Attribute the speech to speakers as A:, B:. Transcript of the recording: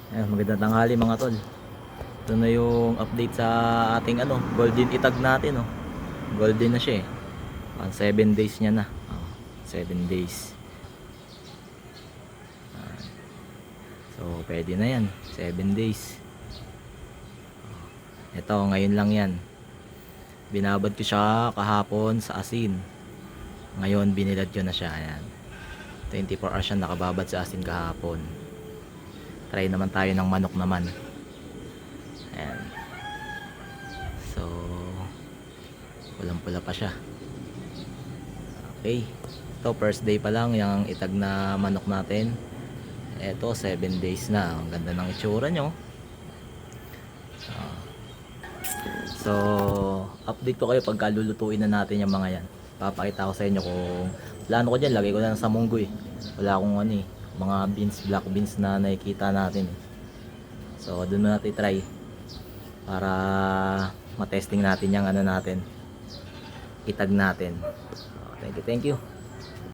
A: Ayan, magandang tanghali mga tol. Ito na yung update sa ating golden itag natin, oh. Golden na siya eh. 7 days niya na. 7 days. So, pwede na yan. 7 days. Ito, ngayon lang yan. Binabad ko siya kahapon sa asin. Ngayon, binilad ko na siya. Ayan. 24 hours siya nakababad sa asin kahapon. Try naman tayo ng manok naman. Ayan. So, pulang-pula pa siya. Okay. Ito, first day pa lang yung itag na manok natin. Ito, 7 days na. Ang ganda ng itsura nyo. So, update ko kayo pagka lulutuin na natin yung mga yan. Papakita ko sa inyo kung plano ko dyan. Lagay ko na sa munggoy. Wala akong mga beans, black beans na nakikita natin. So, doon na natin try. Para matesting natin yung natin. Itag natin. Thank you, thank you.